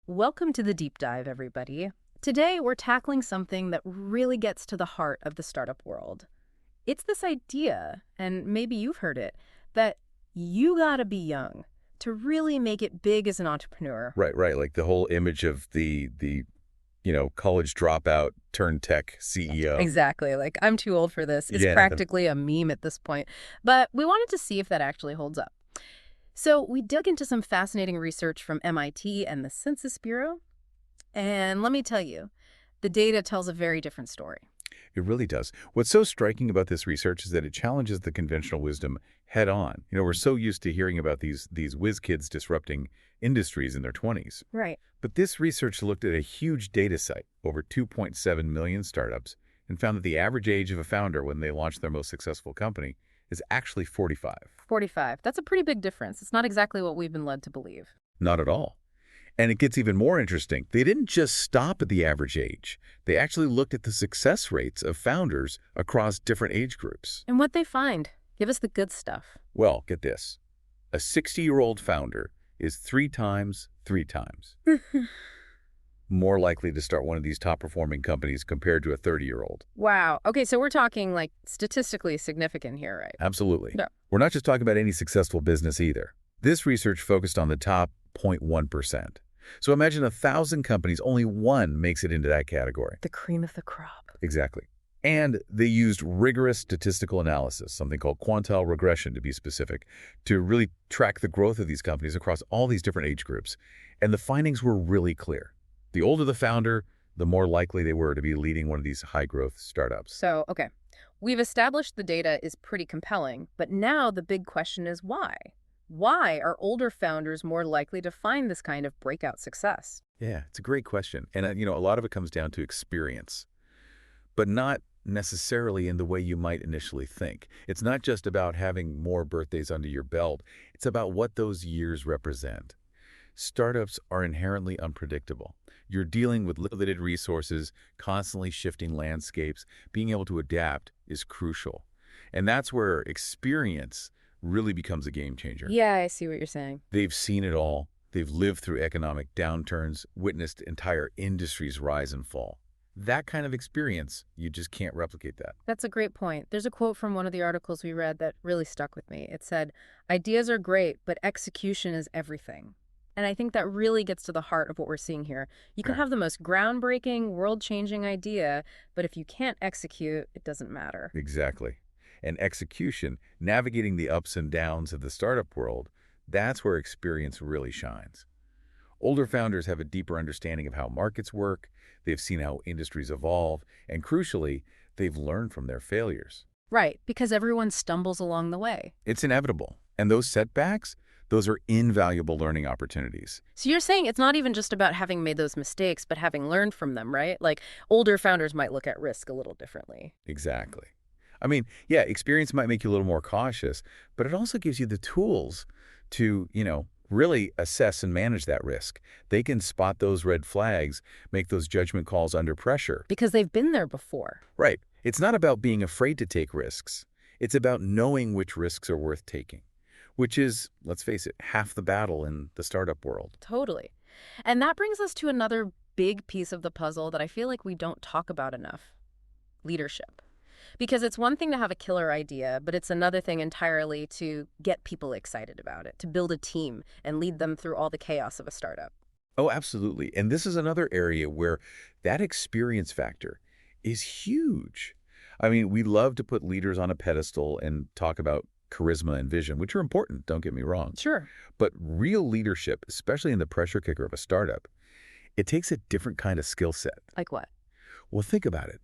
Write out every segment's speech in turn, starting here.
Welcome to the deep dive, everybody. Today, we're tackling something that really gets to the heart of the startup world. It's this idea, and maybe you've heard it, that you gotta be young to really make it big as an entrepreneur. Right, right. Like the whole image of the college dropout turned tech CEO. Exactly. Like, I'm too old for this. It's Yeah. practically a meme at this point. But we wanted to see if that actually holds up. So we dug into some fascinating research from MIT and the Census Bureau. And let me tell you, the data tells a very different story. It really does. What's so striking about this research is that it challenges the conventional wisdom head on. We're so used to hearing about these whiz kids disrupting industries in their 20s. Right. But this research looked at a huge data set, over 2.7 million startups, and found that the average age of a founder when they launched their most successful company is actually 45. 45. That's a pretty big difference. It's not exactly what we've been led to believe. Not at all. And it gets even more interesting. They didn't just stop at the average age. They actually looked at the success rates of founders across different age groups. And what they find? Give us the good stuff. Well, get this. A 60-year-old founder is three times more likely to start one of these top-performing companies compared to a 30-year-old. Wow. Okay, so we're talking like statistically significant here, right? Absolutely. No. We're not just talking about any successful business either. This research focused on the top 0.1%. So imagine 1,000 companies, only one makes it into that category. The cream of the crop. Exactly. And they used rigorous statistical analysis, something called quantile regression to be specific, to really track the growth of these companies across all these different age groups. And the findings were really clear. The older the founder, the more likely they were to be leading one of these high-growth startups. So, okay, we've established the data is pretty compelling, but now the big question is why? Why are older founders more likely to find this kind of breakout success? Yeah, it's a great question. And, a lot of it comes down to experience, but not necessarily in the way you might initially think. It's not just about having more birthdays under your belt. It's about what those years represent. Startups are inherently unpredictable. You're dealing with limited resources, constantly shifting landscapes. Being able to adapt is crucial. And that's where experience really becomes a game changer. Yeah, I see what you're saying. They've seen it all. They've lived through economic downturns, witnessed entire industries rise and fall. That kind of experience, you just can't replicate that. That's a great point. There's a quote from one of the articles we read that really stuck with me. It said, "Ideas are great, but execution is everything." And I think that really gets to the heart of what we're seeing here. You can Okay. have the most groundbreaking, world-changing idea, but if you can't execute, it doesn't matter. Exactly. And execution, navigating the ups and downs of the startup world, that's where experience really shines. Older founders have a deeper understanding of how markets work, they've seen how industries evolve, and crucially, they've learned from their failures. Right, because everyone stumbles along the way. It's inevitable. And those setbacks, those are invaluable learning opportunities. So you're saying it's not even just about having made those mistakes, but having learned from them, right? Like older founders might look at risk a little differently. Exactly. Yeah, experience might make you a little more cautious, but it also gives you the tools to, really assess and manage that risk. They can spot those red flags, make those judgment calls under pressure. Because they've been there before. Right. It's not about being afraid to take risks. It's about knowing which risks are worth taking, which is, let's face it, half the battle in the startup world. Totally. And that brings us to another big piece of the puzzle that I feel like we don't talk about enough. Leadership. Because it's one thing to have a killer idea, but it's another thing entirely to get people excited about it, to build a team and lead them through all the chaos of a startup. Oh, absolutely. And this is another area where that experience factor is huge. We love to put leaders on a pedestal and talk about charisma and vision, which are important, don't get me wrong. Sure. But real leadership, especially in the pressure cooker of a startup, it takes a different kind of skill set. Like what? Well, think about it.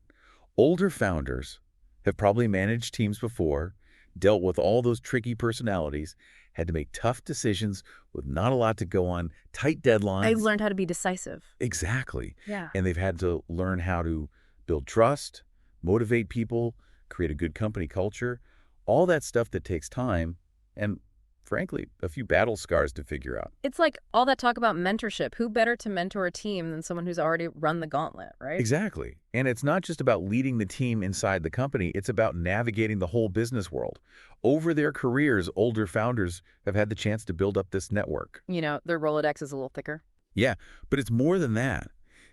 Older founders have probably managed teams before, dealt with all those tricky personalities, had to make tough decisions with not a lot to go on, tight deadlines. I've learned how to be decisive. Exactly. Yeah. And they've had to learn how to build trust, motivate people, create a good company culture, all that stuff that takes time and, frankly, a few battle scars to figure out. It's like all that talk about mentorship. Who better to mentor a team than someone who's already run the gauntlet, right? Exactly. And it's not just about leading the team inside the company. It's about navigating the whole business world. Over their careers, older founders have had the chance to build up this network. Their Rolodex is a little thicker. Yeah, but it's more than that.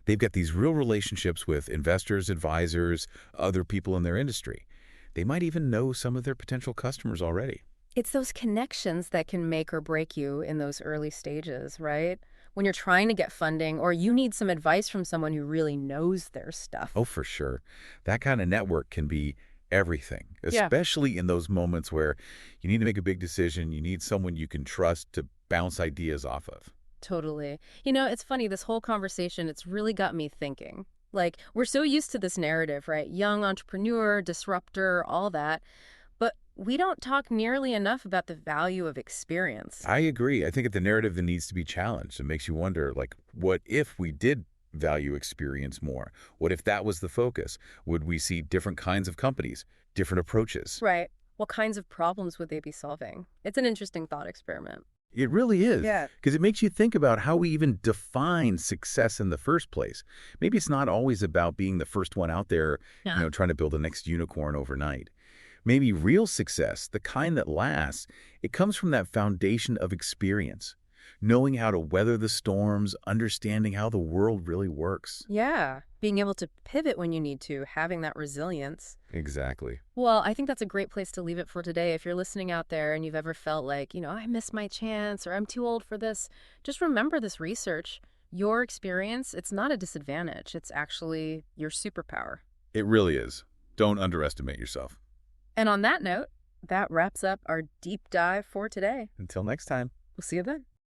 They've got these real relationships with investors, advisors, other people in their industry. They might even know some of their potential customers already. It's those connections that can make or break you in those early stages, right? When you're trying to get funding or you need some advice from someone who really knows their Oh, stuff. for sure. That kind of network can be everything, Yeah. especially in those moments where you need to make a big decision. You need someone you can trust to bounce ideas off of. Totally. You know, it's funny, this whole conversation, it's really got me thinking. Like, we're so used to this narrative, right? Young entrepreneur, disruptor, all that. But we don't talk nearly enough about the value of experience. I agree. I think it's the narrative that needs to be challenged. It makes you wonder, like, what if we did value experience more? What if that was the focus? Would we see different kinds of companies, different approaches? Right. What kinds of problems would they be solving? It's an interesting thought experiment. It really is, Yeah. because it makes you think about how we even define success in the first place. Maybe it's not always about being the first one out there, Yeah. trying to build the next unicorn overnight. Maybe real success, the kind that lasts, it comes from that foundation of experience, knowing how to weather the storms, understanding how the world really works. Yeah. Being able to pivot when you need to, having that resilience. Exactly. Well, I think that's a great place to leave it for today. If you're listening out there and you've ever felt like, I missed my chance or I'm too old for this, just remember this research. Your experience, it's not a disadvantage. It's actually your superpower. It really is. Don't underestimate yourself. And on that note, that wraps up our deep dive for today. Until next time. We'll see you then.